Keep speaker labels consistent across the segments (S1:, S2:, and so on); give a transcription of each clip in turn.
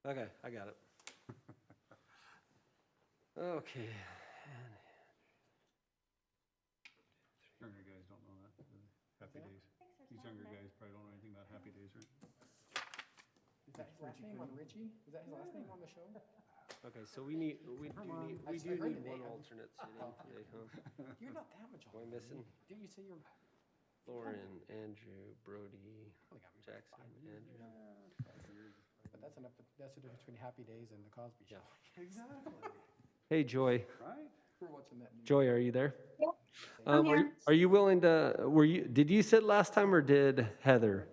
S1: Okay, I got it. Okay.
S2: Younger guys don't know that, do they? Happy Days. These younger guys probably don't know anything about Happy Days, right?
S3: Is that his last name on Richie? Is that his last name on the show?
S1: Okay, so we do need one alternate sitting today, huh?
S3: You're not that much
S1: Am I
S3: older.
S1: missing?
S3: Didn't you say you're?
S1: Lauren, Andrew, Brody,
S3: Only got me by
S1: Jackson,
S3: 5 years.
S1: Andrew.
S3: But that's enough. That's the difference between Happy Days and the Cosby Show.
S1: Yeah.
S2: Exactly.
S1: Hey, Joy.
S2: Right?
S3: We're watching that. New
S1: Joy, are you there?
S4: I'm here.
S1: Are you willing to, did you sit last time or did Heather?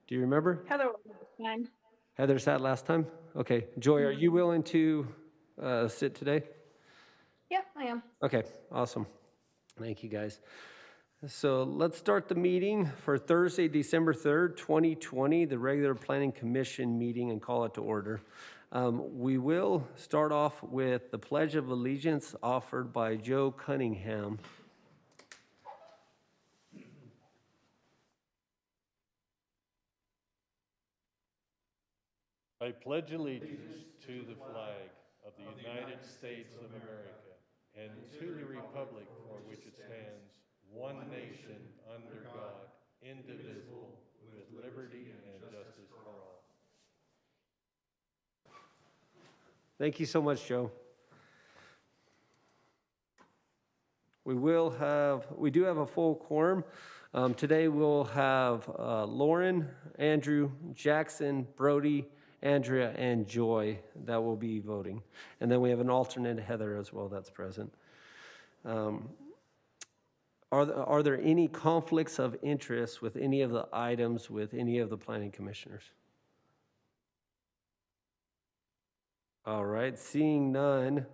S1: Do you remember?
S4: Heather was fine.
S1: Heather sat last time? Okay. Joy, are you willing to sit today?
S4: Yep, I am.
S1: Okay, awesome. Thank you, guys. So let's start the meeting for Thursday, December 3rd, 2020, the regular Planning Commission meeting, and call it to order. We will start off with the Pledge of Allegiance offered by Joe Cunningham.
S5: I pledge allegiance to the flag of the United States of America and to the republic for which it stands, one nation, under God, indivisible, with liberty and justice for all.
S1: Thank you so much, Joe. We do have a full quorum. Today we'll have Lauren, Andrew, Jackson, Brody, Andrea, and Joy that will be voting. And then we have an alternate, Heather, as well, that's present. Are there any conflicts of interest with any of the items with any of the planning commissioners? All right, seeing none,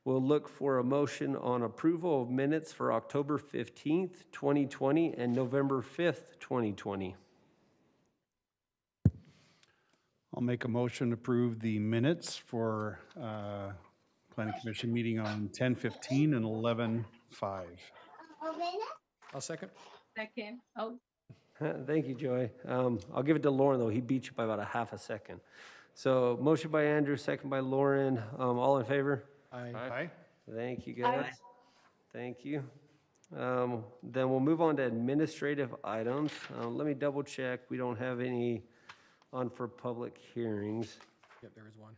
S1: we'll look for a motion on approval of minutes for October 15th, 2020 and November 5th, 2020.
S2: I'll make a motion to approve the minutes for Planning Commission meeting on 10/15 and 11/5.
S3: I'll second.
S4: Second. Oh,
S1: Thank you, Joy. I'll give it to Lauren, though. He beat you by about a half a second. So motion by Andrew, second by Lauren. All in favor?
S2: Aye.
S1: Thank you, guys. Thank you. Then we'll move on to administrative items. Let me double check. We don't have any on for public hearings.
S3: Yep, there is one.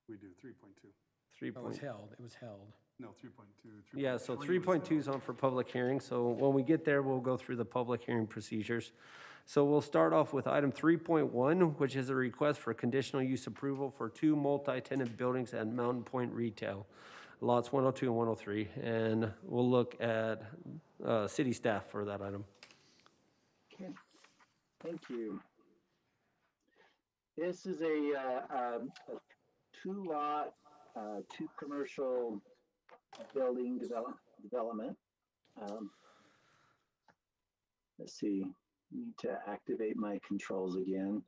S2: We do 3.2.
S1: 3.
S3: Oh, it was held. It was held.
S2: No, 3.2.
S1: Yeah, so 3.2 is on for public hearing. So when we get there, we'll go through the public hearing procedures. So we'll start off with item 3.1, which is a request for conditional use approval for 2 multi-tenant buildings at Mountain Point Retail, lots 102 and 103. And we'll look at city staff for that item.
S6: Okay, thank you. This is a 2-lot, 2 commercial building development. Let's see, need to activate my controls again.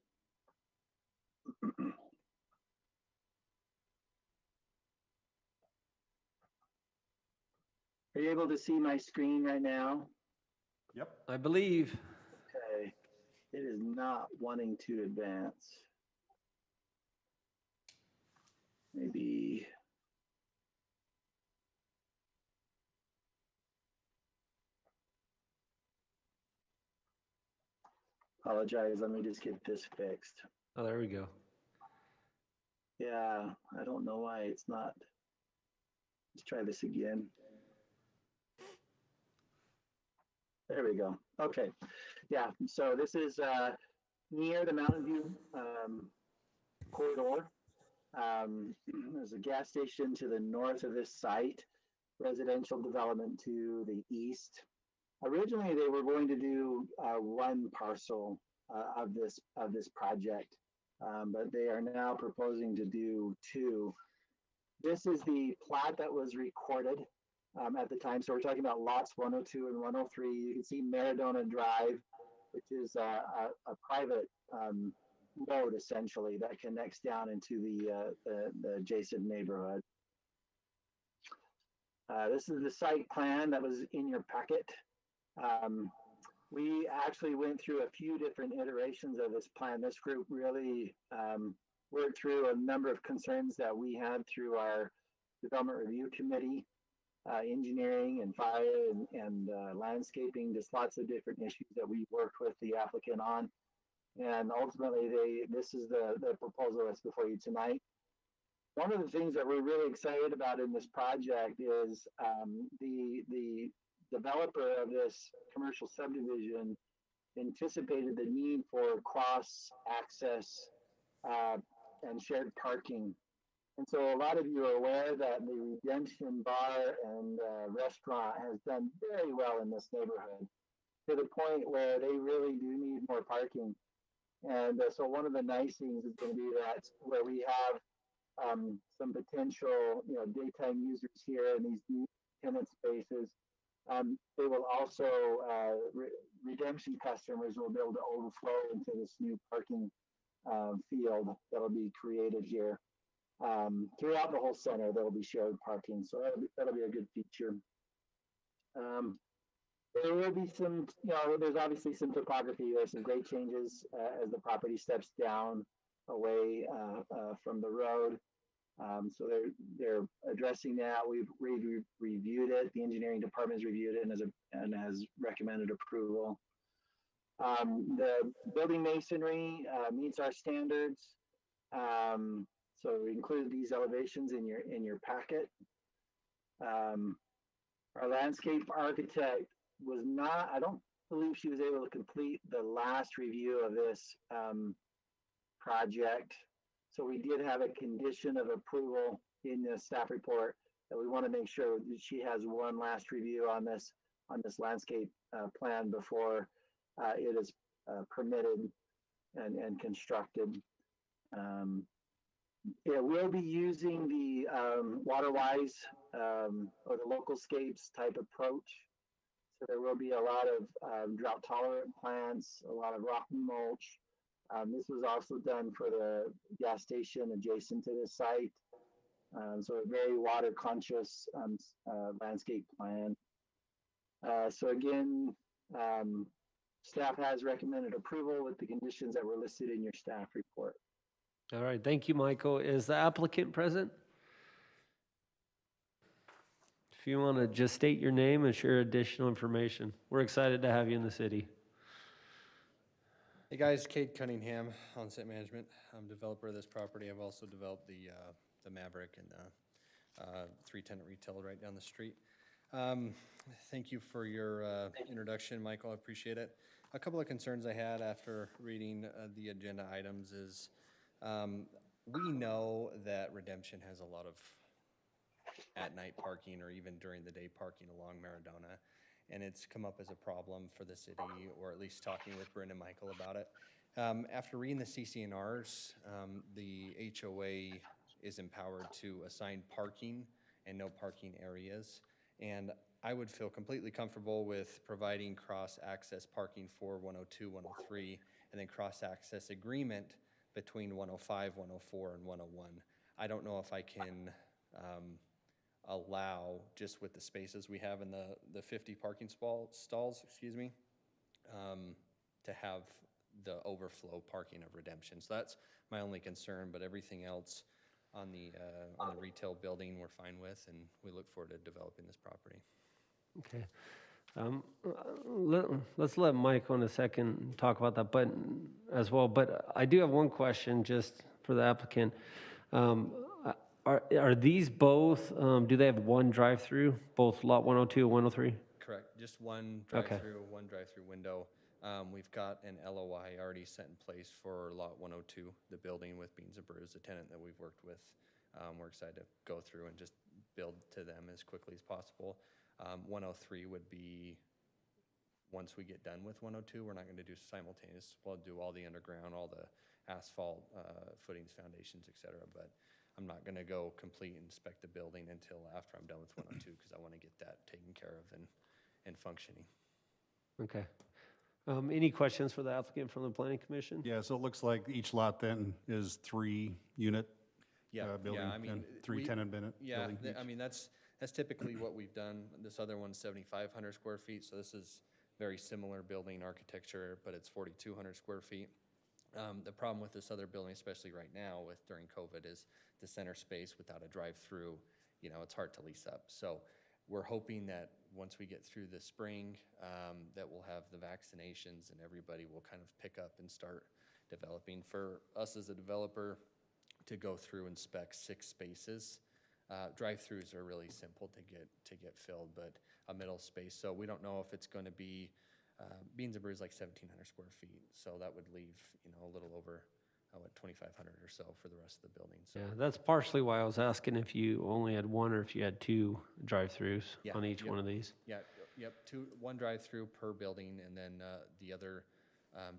S6: Are you able to see my screen right now?
S2: Yep.
S1: I believe.
S6: Okay, it is not wanting to advance. Maybe. Apologize, let me just get this fixed.
S1: Oh, there we go.
S6: Yeah, I don't know why it's not. Let's try this again. There we go. Okay. Yeah, so this is near the Mountain View corridor. There's a gas station to the north of this site, residential development to the east. Originally, they were going to do 1 parcel of this project, but they are now proposing to do 2. This is the plat that was recorded at the time. So we're talking about lots 102 and 103. You can see Maradona Drive, which is a private road essentially that connects down into the adjacent neighborhood. This is the site plan that was in your packet. We actually went through a few different iterations of this plan. This group really worked through a number of concerns that we had through our development review committee, engineering and fire and landscaping, just lots of different issues that we worked with the applicant on. And ultimately, this is the proposal that's before you tonight. One of the things that we're really excited about in this project is the developer of this commercial subdivision anticipated the need for cross access and shared parking. And so a lot of you are aware that the Redemption Bar and Restaurant has done very well in this neighborhood, to the point where they really do need more parking. And so one of the nice things is going to be that where we have some potential, daytime users here in these new tenant spaces, they will also, redemption customers will be able to overflow into this new parking field that'll be created here. Throughout the whole center, there will be shared parking, so that'll be a good feature. There will be some, there's obviously some topography. There's some great changes as the property steps down away from the road. So they're addressing that. We've reviewed it. The engineering department has reviewed it and has recommended approval. The building masonry meets our standards. So we included these elevations in your packet. Our landscape architect was not, I don't believe she was able to complete the last review of this project. So we did have a condition of approval in the staff report that we want to make sure that she has one last review on this landscape plan before it is permitted and constructed. Yeah, we'll be using the waterwise or the localscapes type approach. So there will be a lot of drought tolerant plants, a lot of rock mulch. This was also done for the gas station adjacent to this site. So a very water conscious landscape plan. So again, staff has recommended approval with the conditions that were listed in your staff report.
S1: All right, thank you, Michael. Is the applicant present? If you want to just state your name and share additional information. We're excited to have you in the city.
S7: Hey guys, Kate Cunningham, on-site management. I'm developer of this property. I've also developed the Maverick and the 3-tenant retail right down the street. Thank you for your introduction, Michael. I appreciate it. A couple of concerns I had after reading the agenda items is we know that Redemption has a lot of at-night parking or even during the day parking along Maradona. And it's come up as a problem for the city, or at least talking with Brenda and Michael about it. After reading the CC&Rs, the HOA is empowered to assign parking and no parking areas. And I would feel completely comfortable with providing cross-access parking for 102, 103, and then cross-access agreement between 105, 104, and 101. I don't know if I can allow, just with the spaces we have in the 50 parking stalls, excuse me, to have the overflow parking of Redemption. So that's my only concern, but everything else on the retail building we're fine with, and we look forward to developing this property.
S1: Okay. Let's let Mike in a second talk about that, but as well. But I do have one question just for the applicant. Are these both, do they have one drive-through, both lot 102 and 103?
S7: Correct, just one
S1: Okay.
S7: drive-through, one drive-through window. We've got an LOI already set in place for lot 102, the building with Beans and Brews, the tenant that we've worked with. We're excited to go through and just build to them as quickly as possible. 103 would be, once we get done with 102, we're not going to do simultaneous. We'll do all the underground, all the asphalt, footings, foundations, et cetera, but I'm not going to go complete and inspect the building until after I'm done with 102 because I want to get that taken care of and functioning.
S1: Okay. Any questions for the applicant from the Planning Commission?
S2: Yeah, so it looks like each lot then is 3-unit building,
S7: yeah, I mean,
S2: and 3-tenant building.
S7: Yeah, I mean, that's typically what we've done. This other one's 7,500 square feet, so this is very similar building architecture, but it's 4,200 square feet. The problem with this other building, especially right now during COVID, is the center space without a drive-through, it's hard to lease up. So we're hoping that once we get through the spring, that we'll have the vaccinations and everybody will kind of pick up and start developing. For us as a developer to go through and spec 6 spaces, drive-throughs are really simple to get filled, but a middle space. So we don't know if it's going to be, Beans and Brews like 1,700 square feet. So that would leave, a little over, 2,500 or so for the rest of the building. So
S1: Yeah, that's partially why I was asking if you only had 1 or if you had 2 drive-throughs
S7: Yeah,
S1: on each
S7: yep.
S1: one of these.
S7: yeah, yep, 1 drive-through per building, and then the other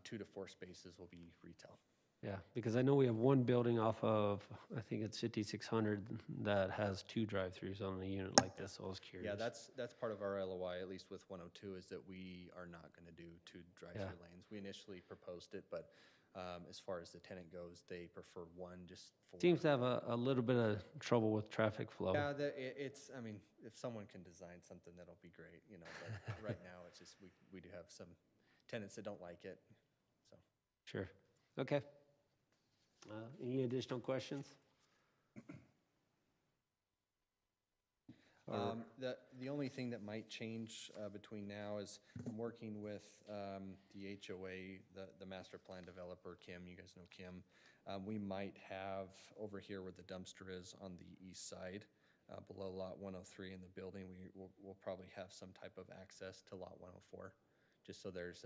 S7: 2 to 4 spaces will be retail.
S1: Yeah, because I know we have one building off of, I think it's 5,600, that has 2 drive-throughs on a unit like this, so I was curious.
S7: Yeah, that's part of our LOI, at least with 102, is that we are not going to do 2 drive-through lanes. We initially proposed it, but as far as the tenant goes, they prefer 1 just for.
S1: Seems to have a little bit of trouble with traffic flow.
S7: Yeah, I mean, if someone can design something, that'll be great, but right now, it's just, we do have some tenants that don't like it, so.
S1: Sure, okay. Any additional questions?
S7: The only thing that might change between now is I'm working with the HOA, the master plan developer, Kim. You guys know Kim. We might have over here where the dumpster is on the east side, below lot 103 in the building, we'll probably have some type of access to lot 104, just so there's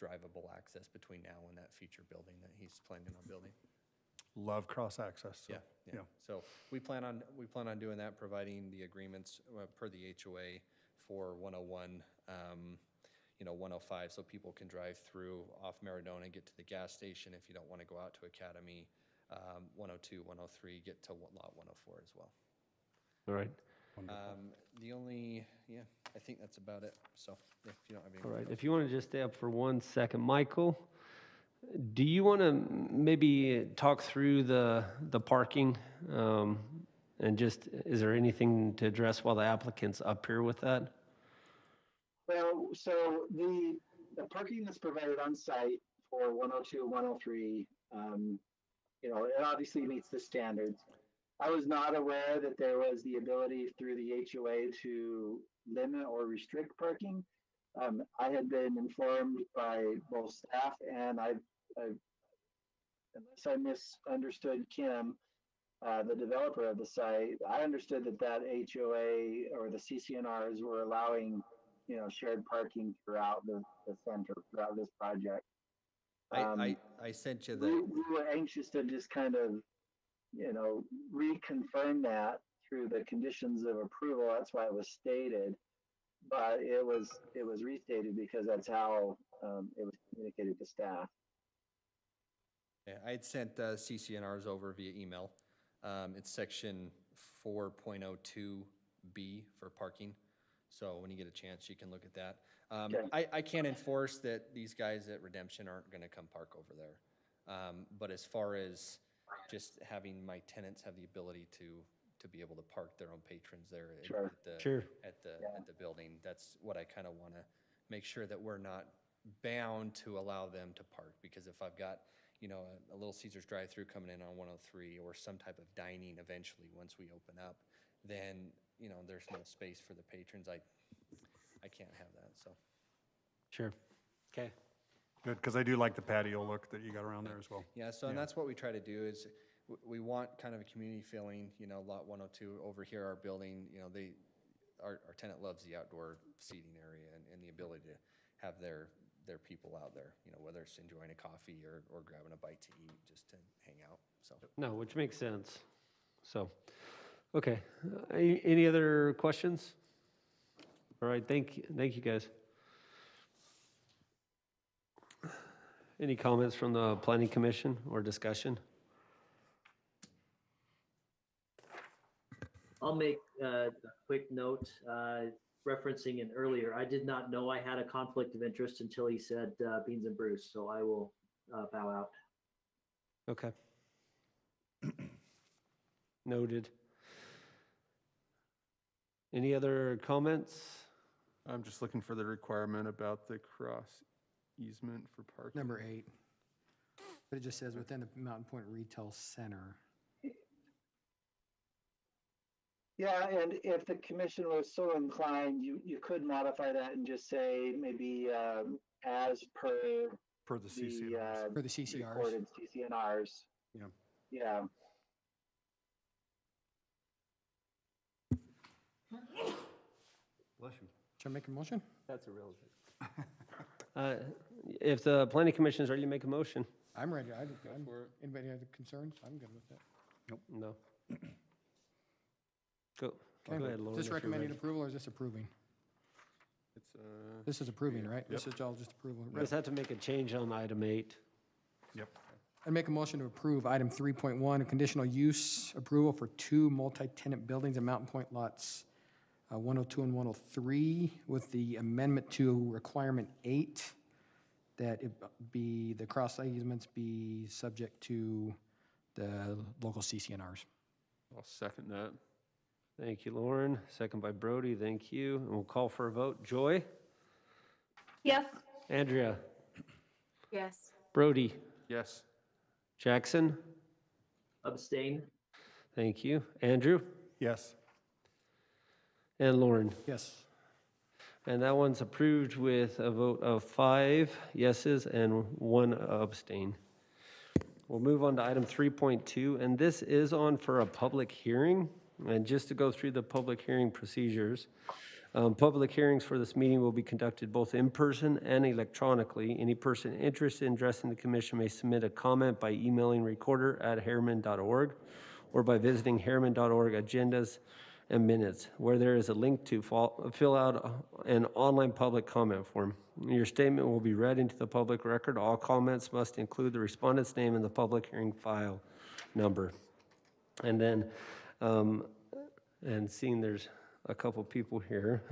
S7: drivable access between now and that future building that he's planning on building.
S2: Love cross-access. So,
S7: Yeah. So we plan on doing that, providing the agreements per the HOA for 101, 105, so people can drive through off Maradona, get to the gas station if you don't want to go out to Academy, 102, 103, get to lot 104 as well.
S1: All right.
S7: I think that's about it. So if you don't have any.
S1: All right, if you want to just stay up for 1 second. Michael, do you want to maybe talk through the parking? And just, is there anything to address while the applicant's up here with that?
S6: Well, so the parking that's provided on site for 102, 103, it obviously meets the standards. I was not aware that there was the ability through the HOA to limit or restrict parking. I had been informed by both staff and unless I misunderstood Kim, the developer of the site, I understood that HOA or the CCNRs were allowing, shared parking throughout the center, throughout this project.
S7: I sent you
S6: We were anxious to just kind of, reconfirm that through the conditions of approval. That's why it was stated, but it was restated because that's how it was communicated to staff.
S7: Yeah, I had sent CCNRs over via email. It's section 4.02B for parking. So when you get a chance, you can look at that.
S6: Okay.
S7: I can't enforce that these guys at Redemption aren't going to come park over there. But as far as just having my tenants have the ability to be able to park their own patrons there
S6: Sure.
S7: at the building, that's what I kind of want to make sure that we're not bound to allow them to park. Because if I've got a Little Caesars drive-through coming in on 103 or some type of dining eventually once we open up, then, there's no space for the patrons. I can't have that, so.
S1: Sure. Okay.
S2: Good, because I do like the patio look that you got around there as well.
S7: Yeah, so and that's what we try to do is we want kind of a community feeling, lot 102 over here, our building, our tenant loves the outdoor seating area and the ability to have their people out there, whether it's enjoying a coffee or grabbing a bite to eat, just to hang out, so.
S1: No, which makes sense. So, okay. Any other questions? All right, thank you guys. Any comments from the Planning Commission or discussion?
S8: I'll make a quick note referencing an earlier. I did not know I had a conflict of interest until he said Beans and Brews, so I will bow out.
S1: Okay. Noted. Any other comments?
S9: I'm just looking for the requirement about the cross easement for parking.
S3: Number 8. But it just says within the Mountain Point Retail Center.
S6: Yeah, and if the commission was so inclined, you could modify that and just say maybe as per
S9: Per the CCNRs.
S3: For the CCRs.
S6: recorded CCNRs.
S9: Yeah.
S6: Yeah.
S9: Bless you.
S3: Should I make a motion?
S1: That's irrelevant. If the planning commission is ready to make a motion,
S3: I'm ready. Anybody have concerns? I'm good with that.
S1: no. Go
S3: Okay.
S1: ahead, Lauren.
S3: Is this
S1: if you're
S3: recommending
S1: ready.
S3: approval or is this approving?
S9: It's,
S3: This is approving, right?
S9: Yep.
S3: This is all just approval.
S1: Just have to make a change on item 8.
S9: yep.
S3: I'd make a motion to approve item 3.1, a conditional use approval for 2 multi-tenant buildings in Mountain Point lots 102 and 103 with the amendment to requirement 8 that it be, the cross easements be subject to the local CCNRs.
S9: I'll second that.
S1: Thank you, Lauren. Second by Brody. Thank you. And we'll call for a vote. Joy?
S4: Yes.
S1: Andrea?
S4: Yes.
S1: Brody?
S9: Yes.
S1: Jackson?
S8: Abstain?
S1: Thank you. Andrew?
S9: Yes.
S1: And Lauren?
S3: Yes.
S1: And that one's approved with a vote of 5 yeses and 1 abstain. We'll move on to item 3.2, and this is on for a public hearing. And just to go through the public hearing procedures, public hearings for this meeting will be conducted both in person and electronically. Any person interested in addressing the commission may submit a comment by emailing recorder@harriman.org or by visiting harriman.org agendas and minutes, where there is a link to fill out an online public comment form. Your statement will be read into the public record. All comments must include the respondent's name and the public hearing file number. And then, and seeing there's a couple people here,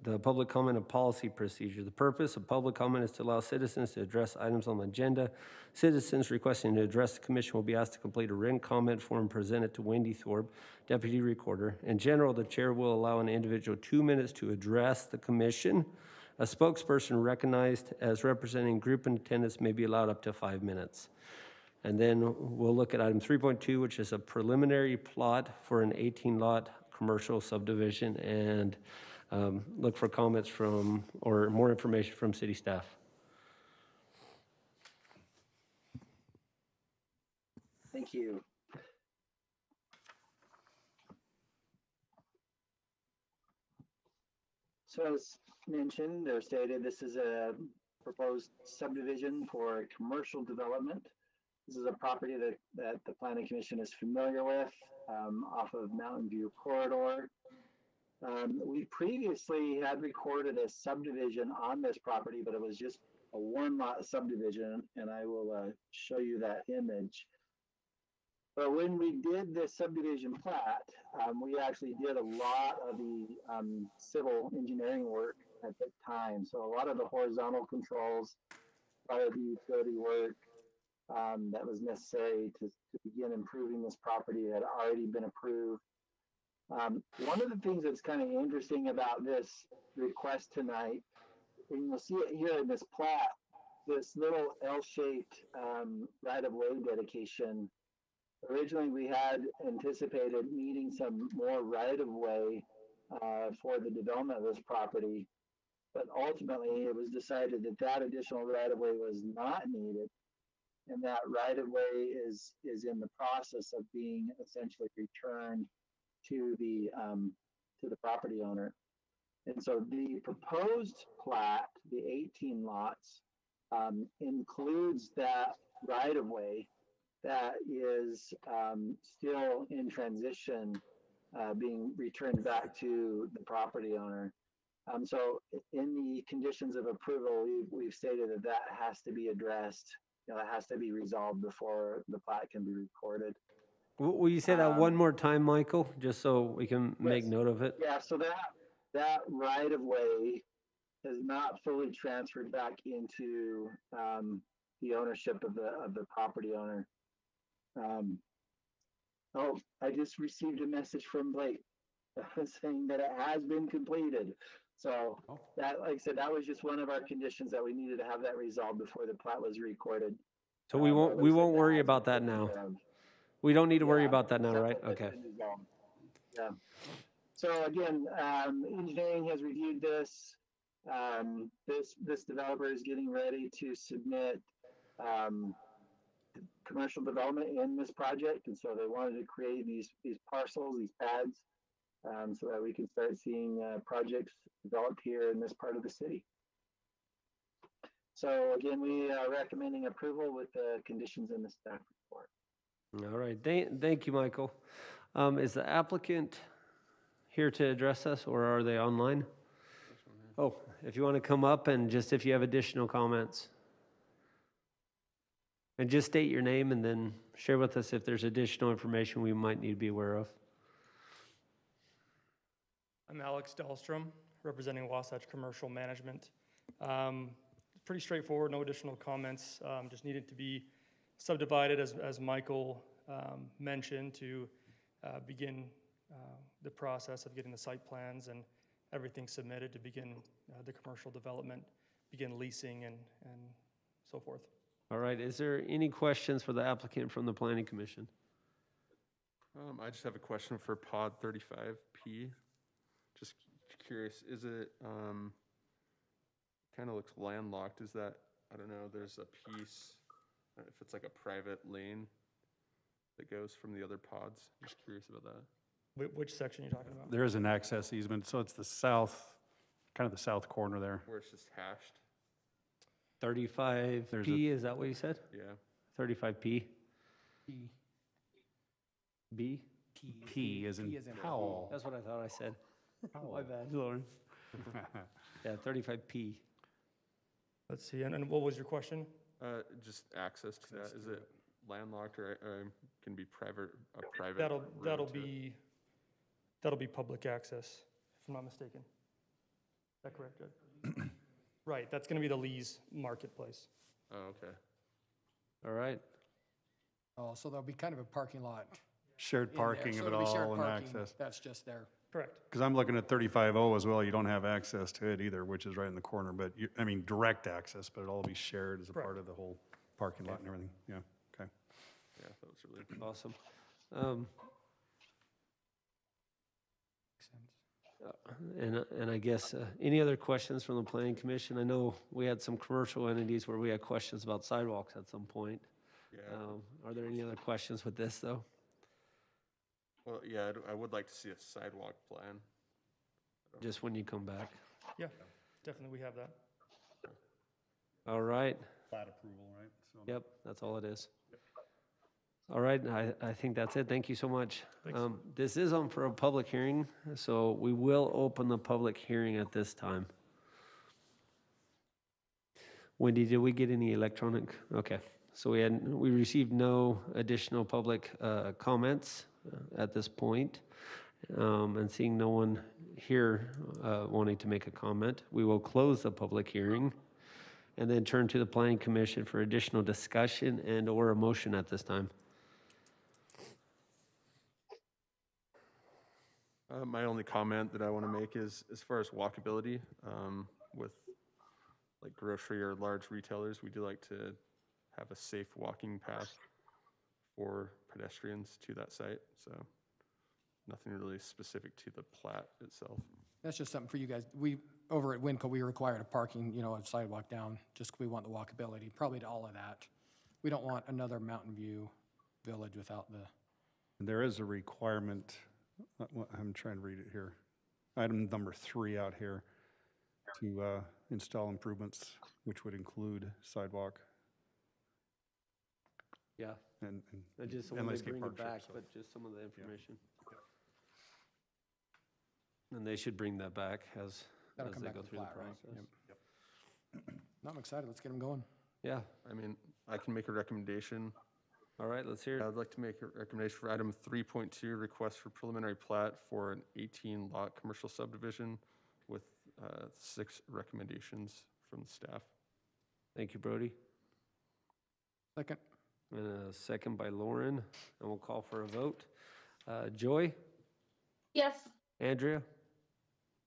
S1: the public comment and policy procedure. The purpose of public comment is to allow citizens to address items on the agenda. Citizens requesting to address the commission will be asked to complete a written comment form presented to Wendy Thorpe, Deputy Recorder. In general, the chair will allow an individual 2 minutes to address the commission. A spokesperson recognized as representing group in attendance may be allowed up to 5 minutes. And then we'll look at item 3.2, which is a preliminary plot for an 18-lot commercial subdivision, and look for comments from, or more information from city staff.
S6: Thank you. So as mentioned or stated, this is a proposed subdivision for commercial development. This is a property that the Planning Commission is familiar with, off of Mountain View Corridor. We previously had recorded a subdivision on this property, but it was just a 1-lot subdivision, and I will show you that image. But when we did the subdivision plat, we actually did a lot of the civil engineering work at the time. So a lot of the horizontal controls, a lot of the utility work that was necessary to begin improving this property had already been approved. One of the things that's kind of interesting about this request tonight, and you'll see it here in this plat, this little L-shaped right-of-way dedication. Originally, we had anticipated needing some more right-of-way for the development of this property, but ultimately it was decided that that additional right-of-way was not needed, and that right-of-way is in the process of being essentially returned to the property owner. And so the proposed plat, the 18 lots, includes that right-of-way that is still in transition, being returned back to the property owner. So in the conditions of approval, we've stated that that has to be addressed. You know, that has to be resolved before the plat can be recorded.
S1: Will you say that one more time, Michael, just so we can make note of it?
S6: Yeah, so that right-of-way has not fully transferred back into the ownership of the property owner. Oh, I just received a message from Blake saying that it has been completed. So that, like I said, that was just one of our conditions that we needed to have that resolved before the plat was recorded.
S1: So we won't,
S6: Looks
S1: we
S6: like
S1: won't
S6: the
S1: worry
S6: house
S1: about
S6: is
S1: that
S6: in the
S1: now.
S6: ground.
S1: We don't need to worry
S6: Yeah,
S1: about that now,
S6: except
S1: right?
S6: that it's
S1: Okay.
S6: in the zone. Yeah. So again, engineering has reviewed this. This developer is getting ready to submit commercial development in this project, and so they wanted to create these parcels, these pads, so that we can start seeing projects developed here in this part of the city. So again, we are recommending approval with the conditions in the staff report.
S1: All right, thank you, Michael. Is the applicant here to address us, or are they online? Oh, if you want to come up and just if you have additional comments. And just state your name and then share with us if there's additional information we might need to be aware of.
S10: I'm Alex Dahlstrom, representing Wasatch Commercial Management. Pretty straightforward, no additional comments. Just needed to be subdivided, as Michael mentioned, to begin the process of getting the site plans and everything submitted to begin the commercial development, begin leasing and so forth.
S1: All right, is there any questions for the applicant from the Planning Commission?
S9: I just have a question for pod 35P. Just curious, is it, kind of looks landlocked, is that, I don't know, there's a piece, I don't know if it's like a private lane that goes from the other pods, just curious about that.
S10: Which section are you talking about?
S2: There is an access easement, so it's the south, kind of the south corner there.
S9: Where it's just hashed,
S1: 35P, is that what you said?
S9: yeah.
S1: 35P?
S3: P.
S1: B?
S2: P is in Powell.
S1: That's what I thought I said. My bad, Lauren. Yeah, 35P.
S10: Let's see, and what was your question?
S9: Just access to that, is it landlocked or can be private, a private?
S10: That'll
S9: road to it?
S10: that'll be public access, if I'm not mistaken. Is that correct, Judge? Right, that's gonna be the Lee's Marketplace.
S9: Oh, okay.
S1: All right.
S3: Oh, so there'll be kind of a parking lot
S2: Shared
S3: in there.
S2: parking
S3: So
S2: of it
S3: it'll be shared
S2: all and
S3: parking
S2: access.
S3: That's just there.
S10: Correct.
S2: Because I'm looking at 35O as well, you don't have access to it either, which is right in the corner, but you, I mean, direct access, but it'll all be shared as a part
S10: Correct.
S2: of the whole parking lot and everything, yeah, okay.
S9: Yeah, that was really.
S1: Awesome. And I guess, any other questions from the Planning Commission? I know we had some commercial entities where we had questions about sidewalks at some point.
S9: Yeah,
S1: Are there any other questions with this, though?
S9: well, yeah, I would like to see a sidewalk plan.
S1: Just when you come back?
S10: Yeah, definitely we have that.
S1: All right.
S2: Plat approval, right? So
S1: Yep, that's all it is. All right, I think that's it. Thank you so much.
S10: Thanks.
S1: This is on for a public hearing, so we will open the public hearing at this time. Wendy, did we get any electronic? Okay, so we received no additional public comments at this point. And seeing no one here wanting to make a comment, we will close the public hearing and then turn to the Planning Commission for additional discussion and or a motion at this time.
S9: My only comment that I want to make is as far as walkability, with like grocery or large retailers, we do like to have a safe walking path for pedestrians to that site. So nothing really specific to the plat itself.
S3: That's just something for you guys. Over at Winco, we required a parking, a sidewalk down, just 'cause we want the walkability, probably to all of that. We don't want another Mountain View Village without the,
S2: there is a requirement, I'm trying to read it here. Item number 3 out here, to install improvements, which would include sidewalk
S1: Yeah,
S2: and
S1: I just
S2: and
S1: want to
S2: landscape
S1: bring it
S2: partnership,
S1: back,
S2: so.
S1: but just some of the information. And they should bring that back as
S3: that'll come
S1: they
S3: back
S1: go
S3: to the
S1: through the
S3: plat, right?
S1: process.
S3: No, I'm excited. Let's get them going.
S1: Yeah,
S9: I mean, I can make a recommendation.
S1: all right, let's hear it.
S9: I'd like to make a recommendation for item 3.2, request for preliminary plat for an 18-lot commercial subdivision with 6 recommendations from the staff.
S1: Thank you, Brody.
S3: Second.
S1: And a second by Lauren, and we'll call for a vote. Joy,
S4: Yes.
S1: Andrea,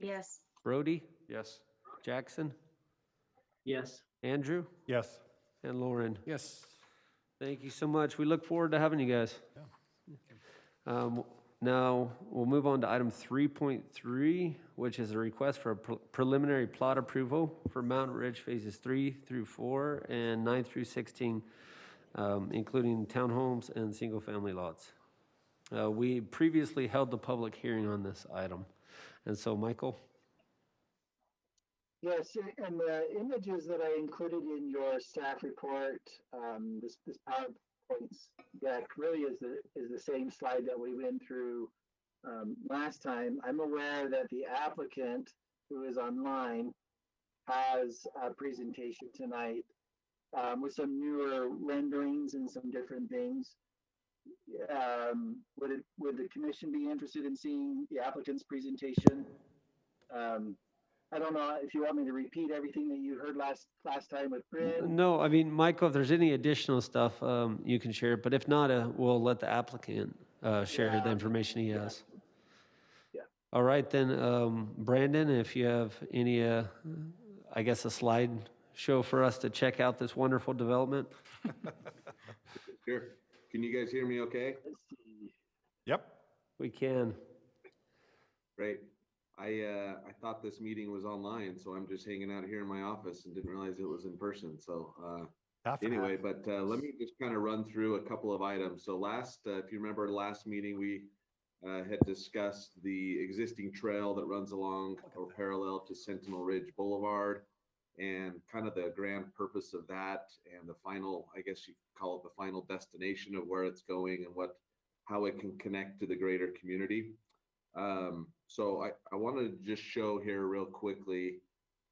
S4: Yes.
S1: Brody,
S9: Yes.
S1: Jackson,
S8: Yes.
S1: Andrew,
S2: Yes.
S1: and Lauren.
S3: Yes.
S1: Thank you so much. We look forward to having you guys. Now, we'll move on to item 3.3, which is a request for a preliminary plot approval for Mountain Ridge Phases 3 through 4 and 9 through 16, including townhomes and single-family lots. We previously held the public hearing on this item. And so, Michael?
S6: Yes, and the images that I included in your staff report, this PowerPoint deck really is the same slide that we went through last time. I'm aware that the applicant who is online has a presentation tonight with some newer renderings and some different things. Would the commission be interested in seeing the applicant's presentation? I don't know if you want me to repeat everything that you heard last time with Bryn.
S1: No, I mean, Michael, if there's any additional stuff, you can share it, but if not, we'll let the applicant share the information he has.
S6: Yeah.
S1: All right, then, Brandon, if you have any, I guess, a slide show for us to check out this wonderful development.
S11: Sure. Can you guys hear me okay?
S6: Let's see.
S2: Yep.
S1: We can.
S11: Great. I thought this meeting was online, so I'm just hanging out here in my office and didn't realize it was in person. So anyway, but let me just kind of run through a couple of items. So if you remember last meeting, we had discussed the existing trail that runs along or parallel to Sentinel Ridge Boulevard and kind of the grand purpose of that and the final, I guess you call it the final destination of where it's going and how it can connect to the greater community. So I wanted to just show here real quickly.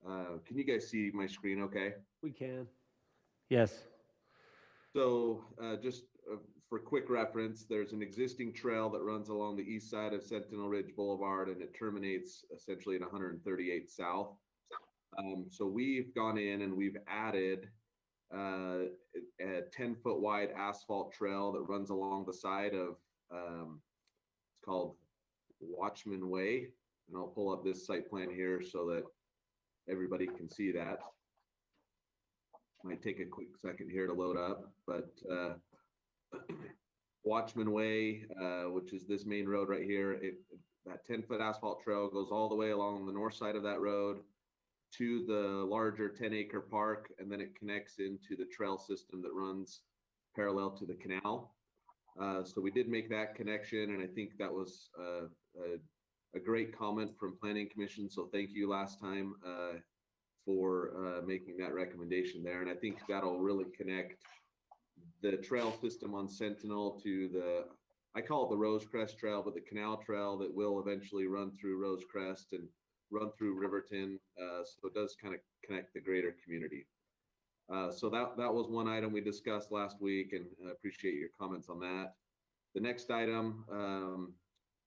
S11: Can you guys see my screen okay?
S1: We can. Yes.
S11: So just for quick reference, there's an existing trail that runs along the east side of Sentinel Ridge Boulevard and it terminates essentially at 138 South. So we've gone in and we've added a 10-foot wide asphalt trail that runs along the side of, it's called Watchman Way. And I'll pull up this site plan here so that everybody can see that. Might take a quick second here to load up, but Watchman Way, which is this main road right here, that 10-foot asphalt trail goes all the way along the north side of that road to the larger 10-acre park, and then it connects into the trail system that runs parallel to the canal. So we did make that connection, and I think that was a great comment from Planning Commission. So thank you last time for making that recommendation there. And I think that'll really connect the trail system on Sentinel to I call it the Rosecrest Trail, but the canal trail that will eventually run through Rosecrest and run through Riverton. So it does kind of connect the greater community. So that was one item we discussed last week, and I appreciate your comments on that. The next item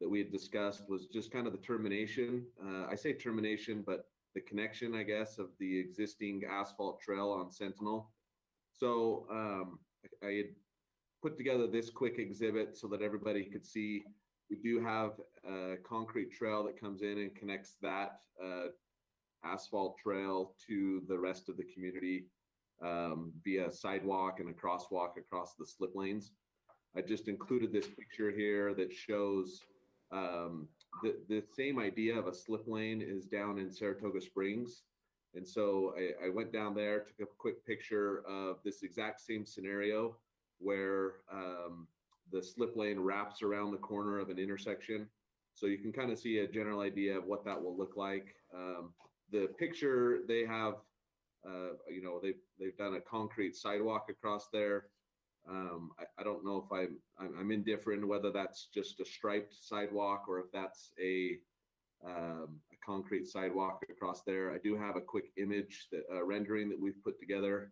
S11: that we had discussed was just kind of the termination. I say termination, but the connection, I guess, of the existing asphalt trail on Sentinel. So I had put together this quick exhibit so that everybody could see. We do have a concrete trail that comes in and connects that asphalt trail to the rest of the community via sidewalk and a crosswalk across the slip lanes. I just included this picture here that shows the same idea of a slip lane is down in Saratoga Springs. And so I went down there, took a quick picture of this exact same scenario where the slip lane wraps around the corner of an intersection. So you can kind of see a general idea of what that will look like. The picture they have, they've done a concrete sidewalk across there. I don't know if I'm indifferent whether that's just a striped sidewalk or if that's a concrete sidewalk across there. I do have a quick image rendering that we've put together.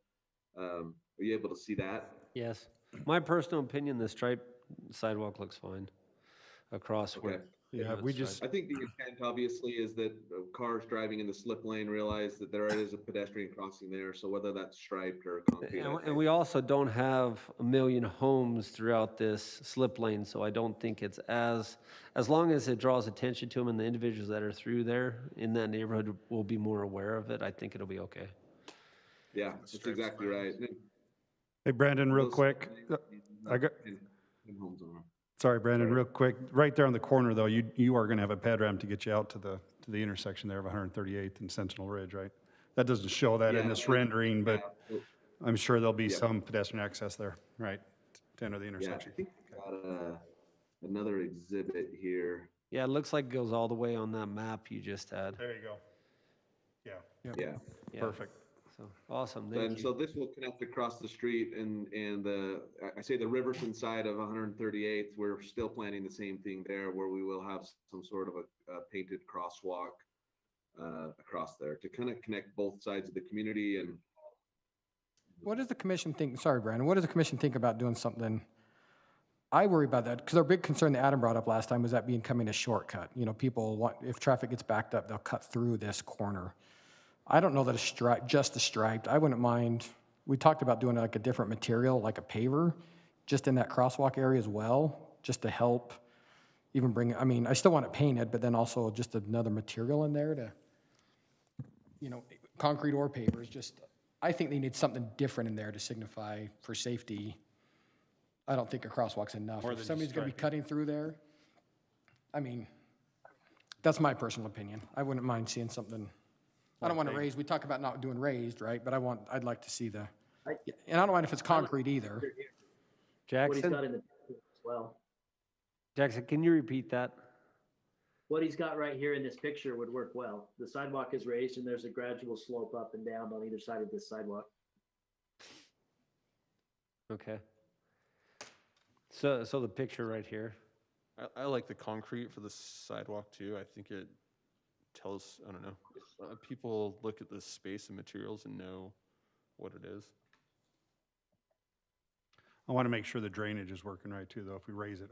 S11: Are you able to see that?
S1: Yes. My personal opinion, the striped sidewalk looks fine across.
S11: Okay.
S2: Yeah, we just,
S11: I think the intent obviously is that cars driving in the slip lane realize that there is a pedestrian crossing there. So whether that's striped or concrete.
S1: And we also don't have a million homes throughout this slip lane, so I don't think it's as long as it draws attention to them and the individuals that are through there in that neighborhood will be more aware of it, I think it'll be okay.
S11: Yeah, that's exactly right.
S2: Hey, Brandon, real
S11: Those-
S2: quick. I got,
S11: and homes on them.
S2: sorry, Brandon, real quick. Right there on the corner, though, you are going to have a ped ramp to get you out to the intersection there of 138th and Sentinel Ridge, right? That doesn't show that in
S11: Yeah,
S2: this
S11: and-
S2: rendering, but
S11: Yeah, so-
S2: I'm sure there'll be
S11: Yeah.
S2: some pedestrian access there, right, to enter the
S11: Yeah, I
S2: intersection.
S11: think we got another exhibit here.
S1: Yeah, it looks like it goes all the way on that map you just had.
S2: There you go. Yeah,
S11: Yeah.
S1: Yeah.
S2: perfect.
S1: So, awesome,
S11: And
S1: thank
S11: so
S1: you.
S11: this will connect across the street and I say the Riverton side of 138th, we're still planning the same thing there where we will have some sort of a painted crosswalk across there to kind of connect both sides of the community. And
S3: What does the commission think, sorry, Brandon, what does the commission think about doing something? I worry about that, because our big concern that Adam brought up last time was that becoming a shortcut. You know, people want, if traffic gets backed up, they'll cut through this corner. I don't know that a stripe, just a striped, I wouldn't mind, we talked about doing like a different material, like a paver, just in that crosswalk area as well, just to help even bring, I mean, I still want it painted, but then also just another material in there to, you know, concrete or pavers, just, I think they need something different in there to signify for safety. I don't think a crosswalk's enough.
S2: More
S3: If
S2: than just
S3: somebody's gonna be
S2: striping.
S3: cutting through there, I mean, that's my personal opinion. I wouldn't mind seeing something. I don't want to raise, we talk about not doing raised, right? But I'd like to see the, and I don't mind if it's concrete either.
S8: What he's
S1: Jackson,
S8: got in the picture as well.
S1: Jackson, can you repeat that?
S8: What he's got right here in this picture would work well. The sidewalk is raised and there's a gradual slope up and down on either side of this sidewalk.
S1: Okay. So the picture right here.
S9: I like the concrete for the sidewalk too. I think it tells, I don't know, people look at the space and materials and know what it is.
S2: I want to make sure the drainage is working right too, though, if we raise it.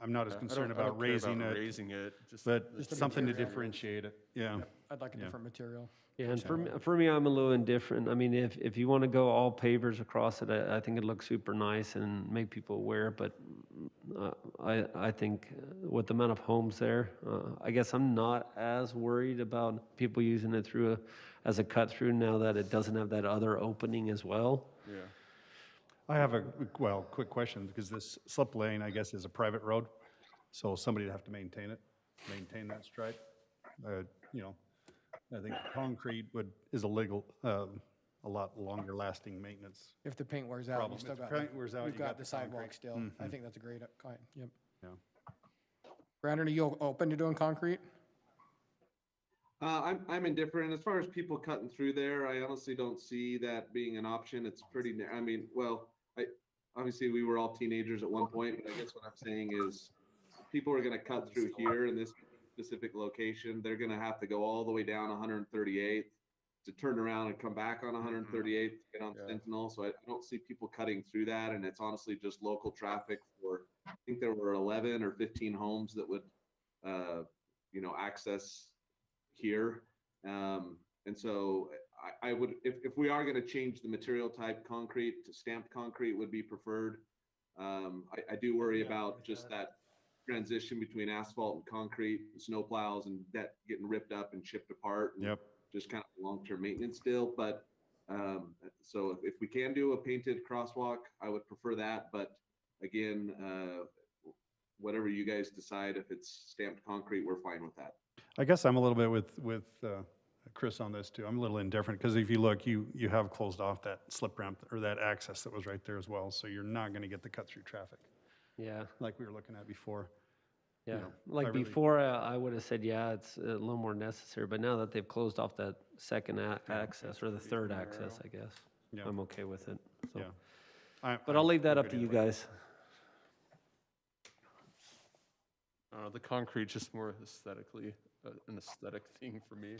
S2: I'm not as
S9: I
S2: concerned
S9: don't
S2: about
S9: care
S2: raising it,
S9: raising it,
S2: but
S3: Just a
S2: something to
S3: material.
S2: differentiate it, yeah.
S3: I'd like a
S2: Yeah.
S3: different material.
S1: Yeah, and for me, I'm a little indifferent. I mean, if you want to go all pavers across it, I think it looks super nice and make people aware, but I think with the amount of homes there, I guess I'm not as worried about people using it as a cut through now that it doesn't have that other opening as well.
S9: Yeah.
S2: I have a, quick question, because this slip lane, I guess, is a private road, so somebody would have to maintain that stripe. You know, I think concrete is a lot longer lasting maintenance.
S3: If the paint wears out, you
S2: Problem.
S3: still
S2: If the
S3: got,
S2: paint wears out,
S3: you've
S2: you
S3: got
S2: got
S3: the
S2: the
S3: sidewalk
S2: concrete.
S3: still. I
S2: Mhm.
S3: think that's a great, yep.
S2: Yeah.
S3: Brandon, are you open to doing concrete?
S11: I'm indifferent as far as people cutting through there. I honestly don't see that being an option. It's pretty, I mean, well, obviously we were all teenagers at one point, but I guess what I'm saying is people are going to cut through here in this specific location. They're going to have to go all the way down 138th to turn around and come back on 138th to get on
S9: Yeah.
S11: Sentinel. So I don't see people cutting through that. And it's honestly just local traffic for, I think there were 11 or 15 homes that would, access here. And so I would, if we are going to change the material type, concrete to stamped concrete would be preferred. I do worry about just that transition between asphalt and concrete, and snow plows, and that getting ripped up and chipped apart. And
S2: Yep.
S11: just kind of long-term maintenance still. But so if we can do a painted crosswalk, I would prefer that. But again, whatever you guys decide, if it's stamped concrete, we're fine with that.
S2: I guess I'm a little bit with Chris on this too. I'm a little indifferent, because if you look, you have closed off that slip ramp or that access that was right there as well. So you're not going to get the cut through traffic
S1: Yeah,
S2: like we were looking at before.
S1: yeah.
S2: You know,
S1: Like
S2: I really-
S1: before, I would have said, yeah, it's a little more necessary, but now that they've closed off that second access or the third access, I guess,
S2: Yeah.
S1: I'm okay with it. So.
S2: Yeah.
S1: But I'll leave that up to you guys.
S9: The concrete just more aesthetically, an aesthetic thing for me.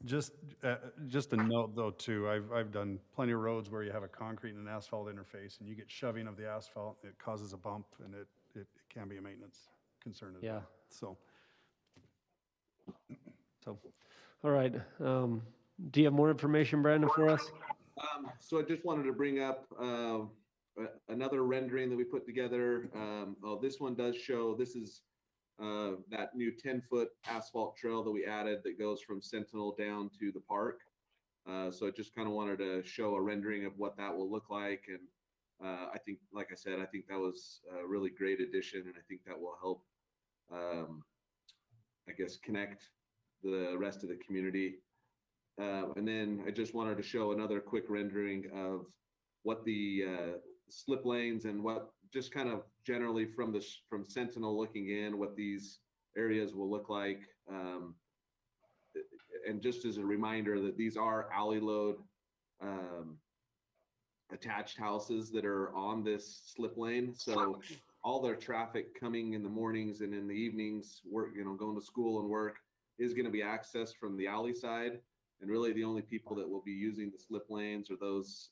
S2: Just a note though too, I've done plenty of roads where you have a concrete and an asphalt interface, and you get shoving of the asphalt, it causes a bump, and it can be a maintenance concern as
S1: Yeah.
S2: well. So,
S1: All right. Do you have more information, Brandon, for us?
S11: So I just wanted to bring up another rendering that we put together. This one does show, this is that new 10-foot asphalt trail that we added that goes from Sentinel down to the park. So I just kind of wanted to show a rendering of what that will look like. And I think, like I said, I think that was a really great addition, and I think that will help, I guess, connect the rest of the community. And then I just wanted to show another quick rendering of what the slip lanes and what just kind of generally from Sentinel looking in, what these areas will look like. And just as a reminder that these are alley load attached houses that are on this slip lane. So all their traffic coming in the mornings and in the evenings, work, going to school and work, is going to be accessed from the alley side. And really the only people that will be using the slip lanes are those,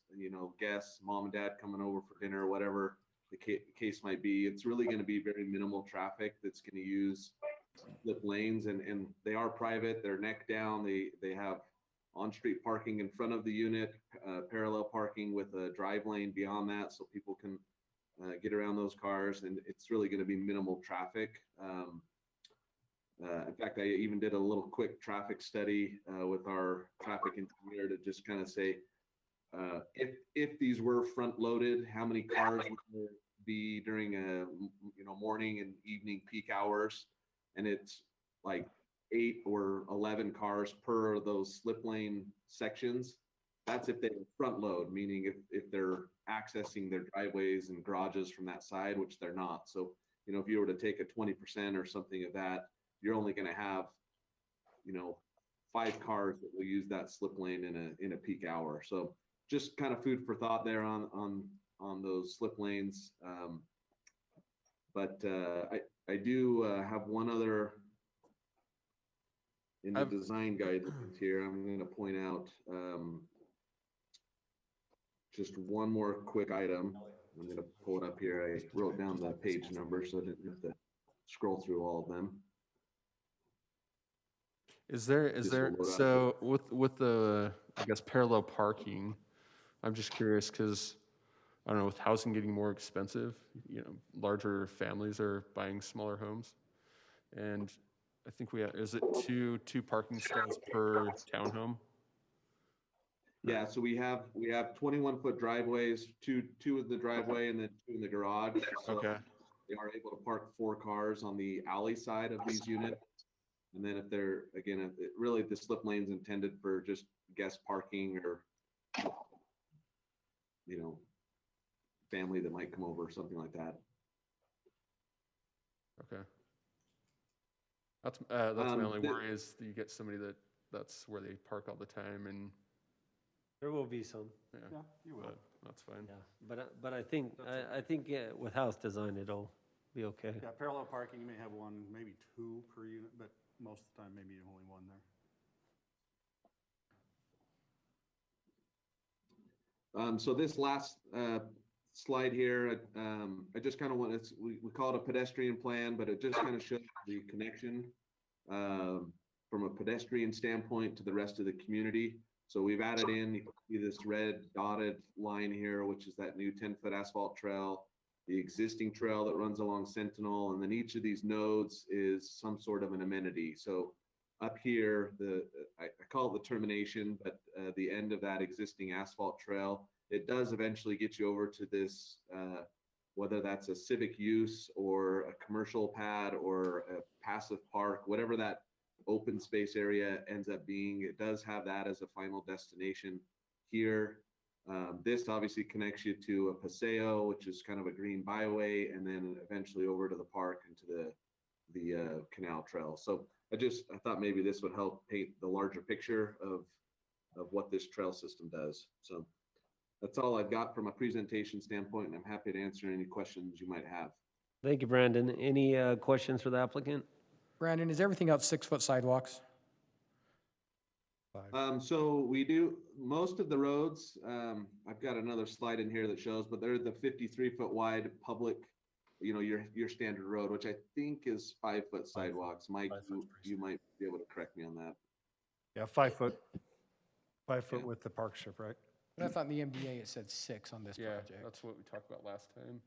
S11: guests, mom and dad coming over for dinner, or whatever the case might be. It's really going to be very minimal traffic that's going to use slip lanes, and they are private. They're neck down. They have on-street parking in front of the unit, parallel parking with a drive lane beyond that, so people can get around those cars, and it's really going to be minimal traffic. In fact, I even did a little quick traffic study with our traffic engineer to just kind of say, if these were front loaded, how many cars would there be during a morning and evening peak hours? And it's like 8 or 11 cars per those slip lane sections. That's if they front load, meaning if they're accessing their driveways and garages from that side, which they're not. So, if you were to take a 20% or something of that, you're only going to have, 5 cars that will use that slip lane in a peak hour. So just kind of food for thought there on those slip lanes. But I do have one other in the design guidelines here. I'm going to point out just one more quick item. I'm going to pull it up here. I wrote down the page number so I didn't have to scroll through all of them.
S9: Is there, so with the, I guess, parallel parking, I'm just curious because, I don't know, with housing getting more expensive, larger families are buying smaller homes. And I think we have, is it two parking stalls per townhome?
S11: Yeah, so we have 21-foot driveways, two in the driveway and then 2 in the garage. So
S9: Okay.
S11: they are able to park 4 cars on the alley side of these units. And then if they're, again, really the slip lane's intended for just guest parking or, family that might come over or something like that.
S9: Okay. That's my only worry is that you get somebody that's where they park all the time, and
S1: There will be some.
S9: yeah,
S2: You will.
S9: but that's fine.
S1: Yeah, but I think with house design, it'll be okay.
S2: Yeah, parallel parking, you may have 1, maybe 2 per unit, but most of the time, maybe only 1 there.
S11: So this last slide here, I just kind of want to, we call it a pedestrian plan, but it just kind of shows the connection from a pedestrian standpoint to the rest of the community. So we've added in, you can see this red dotted line here, which is that new 10-foot asphalt trail, the existing trail that runs along Sentinel, and then each of these nodes is some sort of an amenity. So up here, I call it the termination, but the end of that existing asphalt trail, it does eventually get you over to this, whether that's a civic use or a commercial pad or a passive park, whatever that open space area ends up being, it does have that as a final destination here. This obviously connects you to a paseo, which is kind of a green byway, and then eventually over to the park and to the canal trail. So I thought maybe this would help paint the larger picture of what this trail system does. So that's all I've got from a presentation standpoint, and I'm happy to answer any questions you might have.
S1: Thank you, Brandon. Any questions for the applicant?
S3: Brandon, is everything out 6-foot sidewalks?
S11: So we do most of the roads. I've got another slide in here that shows, but they're the 53-foot wide public, your standard road, which I think is 5-foot sidewalks. Mike, you might be able to correct me on that.
S2: Yeah, 5 foot. 5 foot with the park strip, right?
S3: But I thought in the MDA it said 6 on this
S9: Yeah,
S3: project.
S9: that's what we talked about last time.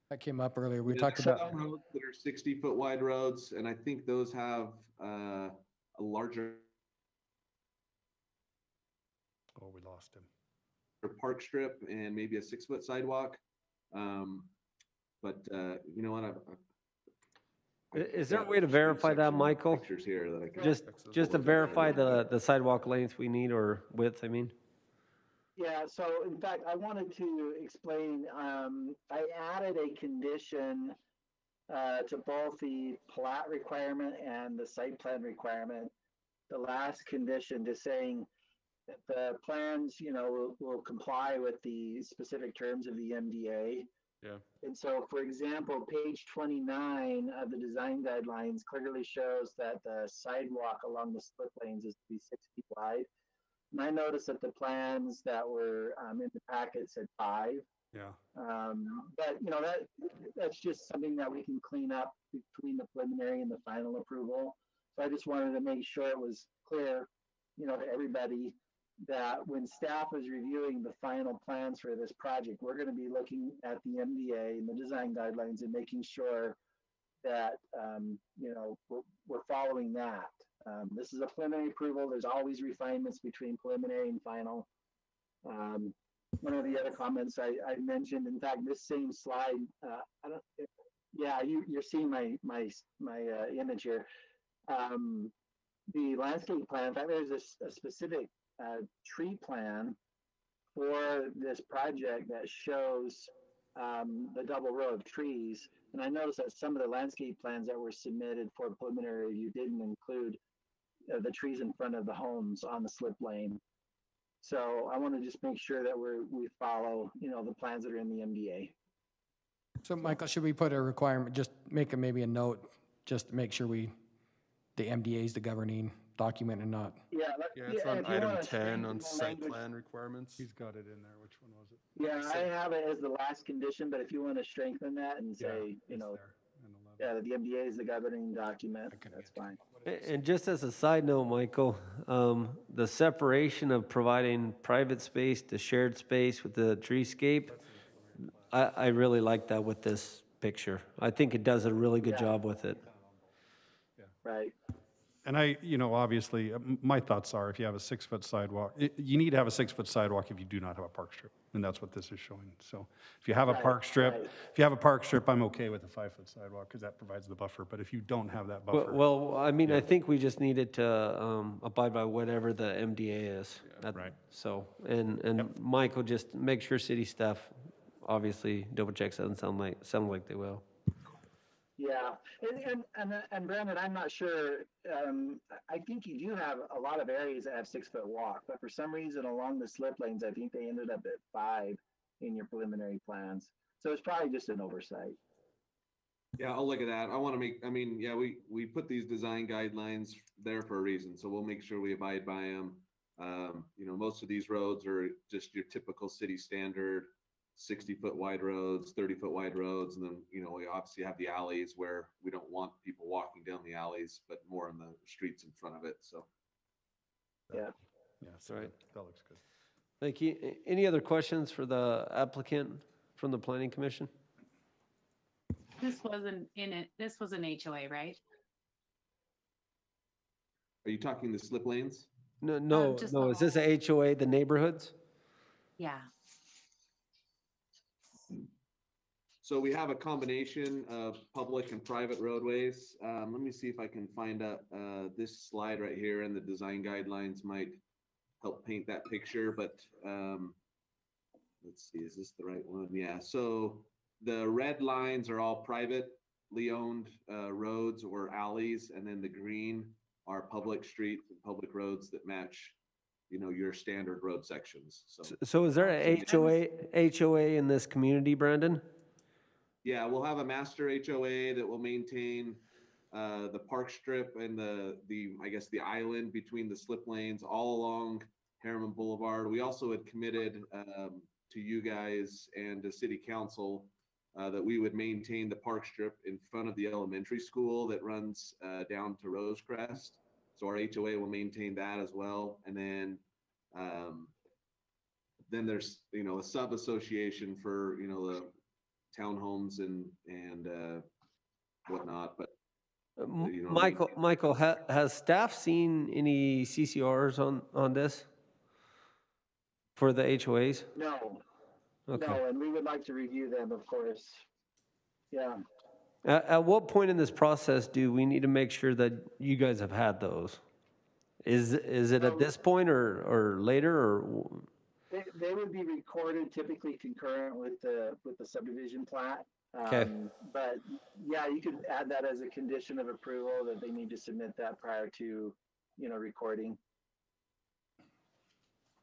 S3: That came up earlier. We
S11: Yeah,
S3: talked
S11: there's
S3: about.
S11: some roads that are 60-foot wide roads, and I think those have a larger
S2: Oh, we lost him.
S11: or park strip and maybe a 6-foot sidewalk. But you know what?
S1: Is there a way to verify that, Michael?
S11: Pictures here that I can
S1: Just to verify the sidewalk length we need, or width, I mean?
S6: Yeah, so in fact, I wanted to explain, I added a condition to both the plat requirement and the site plan requirement. The last condition to saying that the plans, will comply with the specific terms of the MDA.
S9: Yeah.
S6: And so, for example, page 29 of the design guidelines clearly shows that the sidewalk along the split lanes is to be 6 feet wide. And I noticed that the plans that were in the packet said 5.
S2: Yeah.
S6: But that's just something that we can clean up between the preliminary and the final approval. So I just wanted to make sure it was clear, to everybody that when staff is reviewing the final plans for this project, we're going to be looking at the MDA and the design guidelines and making sure that we're following that. This is a preliminary approval. There's always refinements between preliminary and final. One of the other comments I mentioned, in fact, this same slide, you're seeing my image here. The landscape plan, in fact, there's a specific tree plan for this project that shows the double row of trees. And I noticed that some of the landscape plans that were submitted for preliminary review didn't include the trees in front of the homes on the slip lane. So I want to just make sure that we follow, the plans that are in the MDA.
S3: So Michael, should we put a requirement, just make maybe a note, just to make sure the MDA is the governing document and not?
S9: Yeah, it's on
S6: if you
S9: item
S6: wanna
S9: 10
S6: strengthen
S9: on
S6: the
S9: site
S6: language-
S9: plan requirements.
S2: He's got it in there. Which one was it?
S6: Yeah, I have it as the last condition, but if you want to strengthen that and say,
S2: It's there in 11.
S6: that the MDA is the governing document, that's fine.
S1: And just as a side note, Michael, the separation of providing private space to shared space with the treescape, I really like that with this picture. I think it does a really good job with it.
S6: Right.
S2: And obviously, my thoughts are if you have a 6-foot sidewalk, you need to have a 6-foot sidewalk if you do not have a park strip. And that's what this is showing. So if you have a park strip, I'm okay with a 5-foot sidewalk because that provides the buffer. But if you don't have that buffer.
S1: Well, I mean, I think we just needed to abide by whatever the MDA is.
S2: Right.
S1: So, and Michael, just make sure city staff obviously double checks. Doesn't sound like they will.
S6: Yeah, and Brandon, I'm not sure. I think you do have a lot of areas that have 6-foot walk, but for some reason along the slip lanes, I think they ended up at 5 in your preliminary plans. So it's probably just an oversight.
S11: Yeah, I'll look at that. We put these design guidelines there for a reason, so we'll make sure we abide by them. Most of these roads are just your typical city standard 60-foot wide roads, 30-foot wide roads, and then we obviously have the alleys where we don't want people walking down the alleys, but more in the streets in front of it. So
S6: yeah,
S2: So
S1: Right.
S2: that looks good.
S1: Thank you. Any other questions for the applicant from the Planning Commission?
S4: This wasn't in it. This was an HOA, right?
S11: are you talking the slip lanes?
S1: No.
S4: just
S1: Is this a HOA, the neighborhoods?
S4: Yeah.
S11: So we have a combination of public and private roadways. Let me see if I can find out, this slide right here, and the design guidelines might help paint that picture, but let's see, is this the right one? Yeah, so the red lines are all privately owned roads or alleys, and then the green are public streets and public roads that match, your standard road sections.
S1: So is there a HOA in this community, Brandon?
S11: Yeah, we'll have a master HOA that will maintain the park strip and the island between the slip lanes all along Harriman Boulevard. We also had committed to you guys and to City Council that we would maintain the park strip in front of the elementary school that runs down to Rosecrest. So our HOA will maintain that as well. And then there's a sub association for the townhomes and whatnot, but
S1: Michael, has staff seen any CCRs on this? For the HOAs?
S6: No,
S1: Okay.
S6: no, and we would like to review them, of course. Yeah.
S1: At what point in this process do we need to make sure that you guys have had those? Is it at this point or later or?
S6: They would be recorded typically concurrent with the subdivision plat.
S1: Okay.
S6: But yeah, you could add that as a condition of approval that they need to submit that prior to, recording.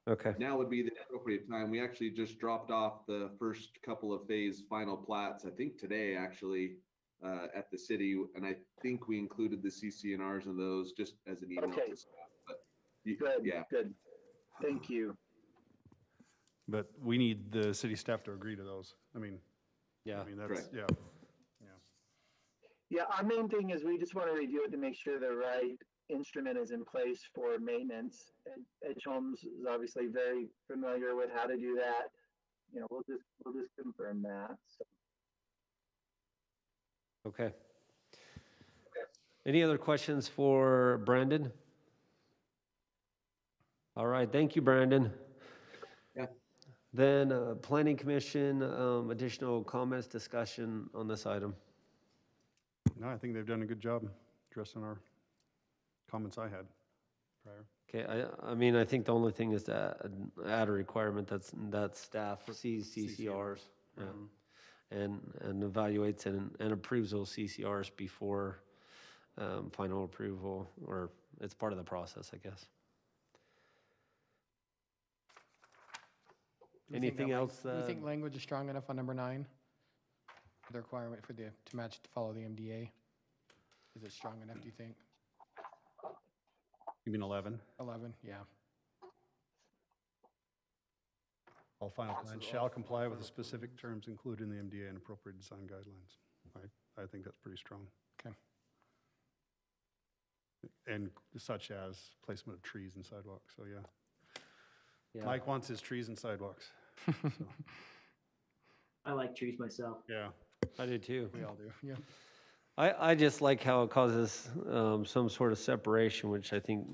S1: Okay.
S11: Now would be the appropriate time. We actually just dropped off the first couple of phase final plats, I think today actually, at the city, and I think we included the CCNRs in those just as an email
S6: Okay.
S11: to staff. But
S6: Good,
S11: yeah,
S6: good. Thank you.
S2: But we need the city staff to agree to those.
S1: Yeah.
S2: That's,
S11: Correct.
S2: yeah.
S6: Yeah, our main thing is we just want to review it to make sure the right instrument is in place for maintenance. And Edge Homes is obviously very familiar with how to do that. We'll just confirm that. So.
S1: Okay. Any other questions for Brandon? All right, thank you, Brandon.
S11: Yeah.
S1: Then Planning Commission, additional comments, discussion on this item.
S2: No, I think they've done a good job addressing our comments I had prior.
S1: Okay, I think the only thing is to add a requirement that staff sees CCRs. Yeah. And evaluates and approves those CCRs before final approval, or it's part of the process, I guess. Anything else?
S3: Do you think language is strong enough on number 9? The requirement to match, to follow the MDA? Is it strong enough, do you think?
S2: You mean 11?
S3: 11, yeah.
S2: All final plans shall comply with the specific terms included in the MDA and appropriate design guidelines. I think that's pretty strong.
S3: Okay.
S2: And such as placement of trees and sidewalks, so yeah.
S1: Yeah.
S2: Mike wants his trees and sidewalks. So,
S8: I like trees myself.
S2: yeah.
S1: I do too.
S3: We all do, yeah.
S1: I just like how it causes some sort of separation, which I think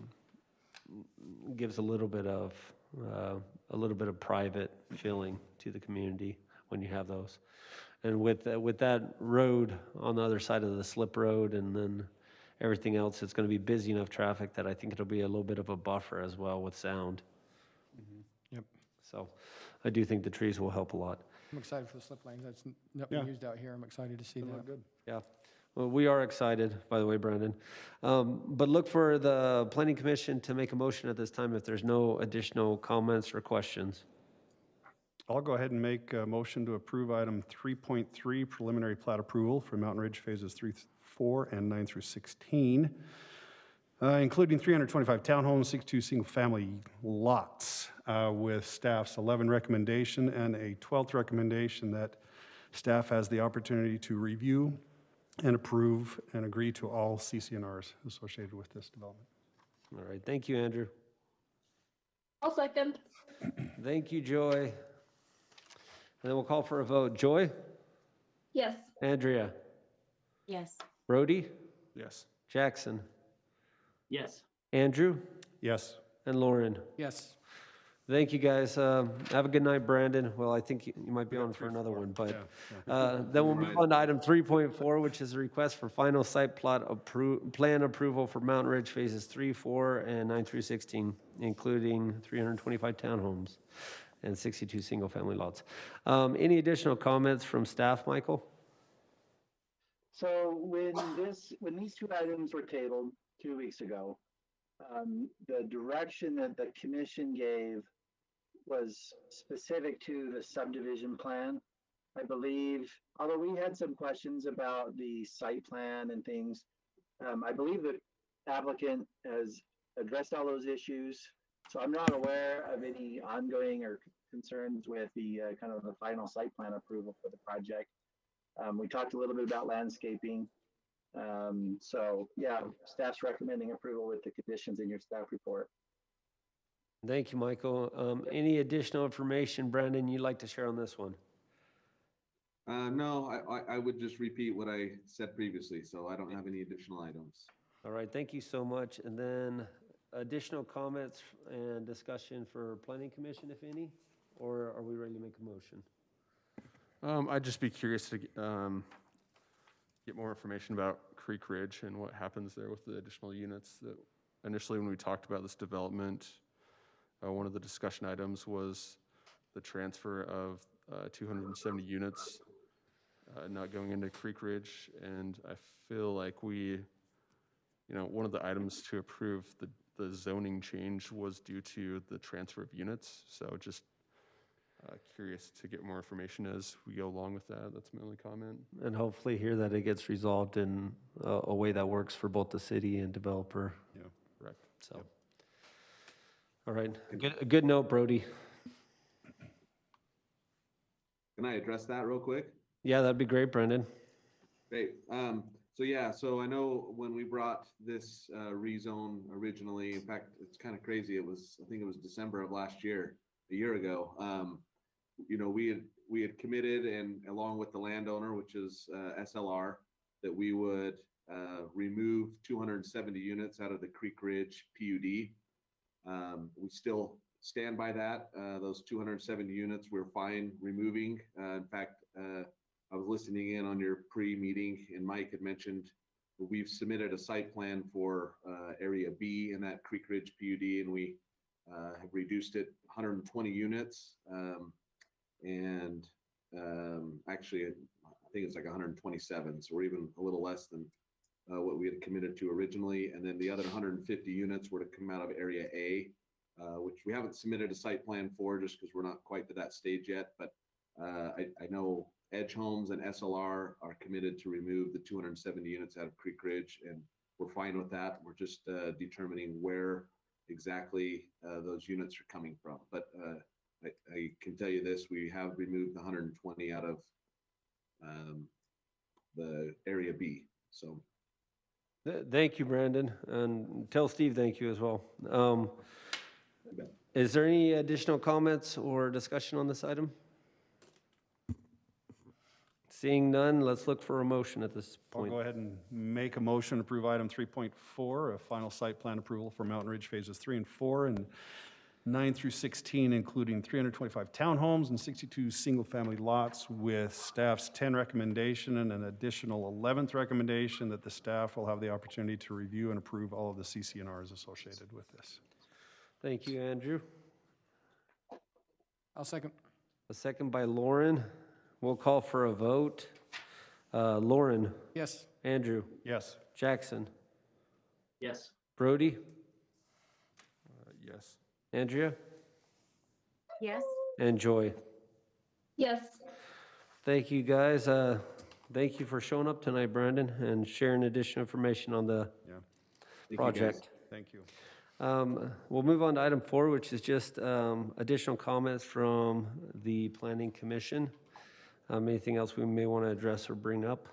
S1: gives a little bit of private feeling to the community when you have those. And with that road on the other side of the slip road and then everything else, it's going to be busy enough traffic that I think it'll be a little bit of a buffer as well with sound.
S3: Yep.
S1: So I do think the trees will help a lot.
S3: I'm excited for the slip lanes. That's not been used out here. I'm excited to see that.
S2: Good.
S1: Yeah. Well, we are excited, by the way, Brandon. But look for the Planning Commission to make a motion at this time if there's no additional comments or questions.
S2: I'll go ahead and make a motion to approve item 3.3, preliminary plat approval for Mountain Ridge phases 3, 4, and 9 through 16, including 325 townhomes, 62 single-family lots, with staff's 11 recommendation and a 12th recommendation that staff has the opportunity to review and approve and agree to all CCNRs associated with this development.
S1: All right. Thank you, Andrew.
S12: I'll second.
S1: Thank you, Joy. And then we'll call for a vote. Joy?
S12: Yes.
S1: Andrea?
S4: Yes.
S1: Brody?
S9: Yes.
S1: Jackson?
S8: Yes.
S1: Andrew?
S2: Yes.
S1: And Lauren?
S3: Yes.
S1: Thank you, guys. Have a good night, Brandon. Well, I think you might be on for another one, but then we'll move on to item 3.4, which is a request for final site plan approval for Mountain Ridge phases 3, 4, and 9 through 16, including 325 townhomes and 62 single-family lots. Any additional comments from staff, Michael?
S6: So when these two items were tabled 2 weeks ago, the direction that the commission gave was specific to the subdivision plan. I believe, although we had some questions about the site plan and things, I believe the applicant has addressed all those issues. So I'm not aware of any ongoing or concerns with the kind of the final site plan approval for the project. We talked a little bit about landscaping. So yeah, staff's recommending approval with the conditions in your staff report.
S1: Thank you, Michael. Any additional information, Brandon, you'd like to share on this one?
S11: No, I would just repeat what I said previously, so I don't have any additional items.
S1: All right, thank you so much. And then additional comments and discussion for planning commission, if any? Or are we ready to make a motion?
S9: I'd just be curious to get more information about Creek Ridge and what happens there with the additional units. That initially, when we talked about this development, one of the discussion items was the transfer of 270 units not going into Creek Ridge, and I feel like one of the items to approve the zoning change was due to the transfer of units. So just curious to get more information as we go along with that. That's my only comment.
S1: And hopefully here that it gets resolved in a way that works for both the city and developer.
S2: Yeah.
S9: Correct.
S1: So, all right, a good note, Brody.
S11: Can I address that real quick?
S1: Yeah, that'd be great, Brendan.
S11: Great. So I know when we brought this rezone originally, in fact, it's kind of crazy. I think it was December of last year, a year ago. We had committed, and along with the landowner, which is SLR, that we would remove 270 units out of the Creek Ridge PUD. We still stand by that. Those 270 units we're fine removing. In fact, I was listening in on your pre-meeting, and Mike had mentioned we've submitted a site plan for Area B in that Creek Ridge PUD, and we have reduced it 120 units. Actually, I think it's like 127, so we're even a little less than what we had committed to originally. And then the other 150 units were to come out of Area A, which we haven't submitted a site plan for just because we're not quite to that stage yet. But I know Edge Homes and SLR are committed to remove the 270 units out of Creek Ridge, and we're fine with that. We're just determining where exactly those units are coming from. But I can tell you this, we have removed the 120 out of the Area B. So
S1: Thank you, Brandon, and tell Steve thank you as well. Is there any additional comments or discussion on this item? Seeing none, let's look for a motion at this
S2: I'll
S1: point.
S2: go ahead and make a motion to approve item 3.4, a final site plan approval for Mountain Ridge phases 3 and 4 and 9 through 16, including 325 townhomes and 62 single-family lots, with staff's 10 recommendation and an additional 11th recommendation that the staff will have the opportunity to review and approve all of the CC&Rs associated with this.
S1: Thank you, Andrew.
S3: I'll second.
S1: A second by Lauren. We'll call for a vote. Lauren,
S3: Yes.
S1: Andrew,
S2: Yes.
S1: Jackson,
S8: Yes.
S1: Brody,
S9: Yes.
S1: Andrea,
S4: Yes.
S1: and Joy.
S12: Yes.
S1: Thank you, guys. Thank you for showing up tonight, Brandon, and sharing additional information on the
S2: Yeah.
S11: thank
S1: project.
S11: you guys.
S2: Thank you.
S1: We'll move on to item 4, which is just additional comments from the Planning Commission. Anything else we may want to address or bring up?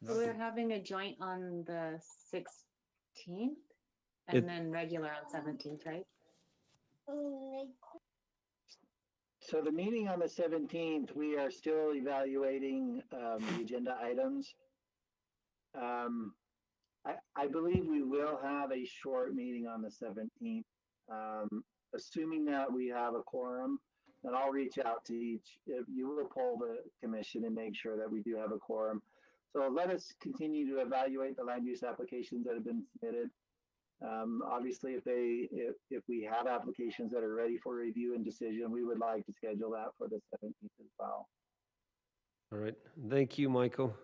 S4: So we're having a joint on the 16th
S1: It-
S4: and then regular on 17th, right?
S6: So the meeting on the 17th, we are still evaluating the agenda items. I believe we will have a short meeting on the 17th. Assuming that we have a quorum, then I'll reach out to each. You will poll the commission and make sure that we do have a quorum. So let us continue to evaluate the land use applications that have been submitted. Obviously, if we have applications that are ready for review and decision, we would like to schedule that for the 17th as well.
S1: All right. Thank you, Michael.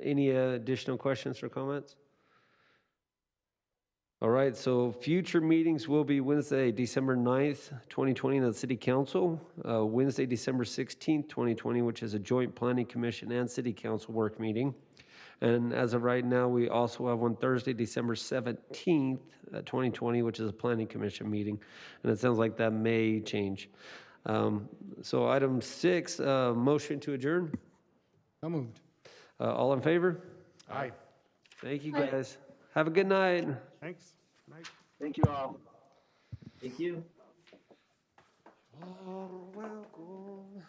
S1: Any additional questions or comments? All right, so future meetings will be Wednesday, December 9th, 2020, in the City Council. Wednesday, December 16th, 2020, which is a joint Planning Commission and City Council work meeting. And as of right now, we also have one Thursday, December 17th, 2020, which is a Planning Commission meeting. And it sounds like that may change. So item 6, motion to adjourn.
S3: So moved.
S1: All in favor?
S2: Aye.
S1: Thank you,
S12: Aye.
S1: guys. Have a good night.
S2: Thanks. Night.
S6: Thank you all.
S8: Thank you.
S1: Welcome.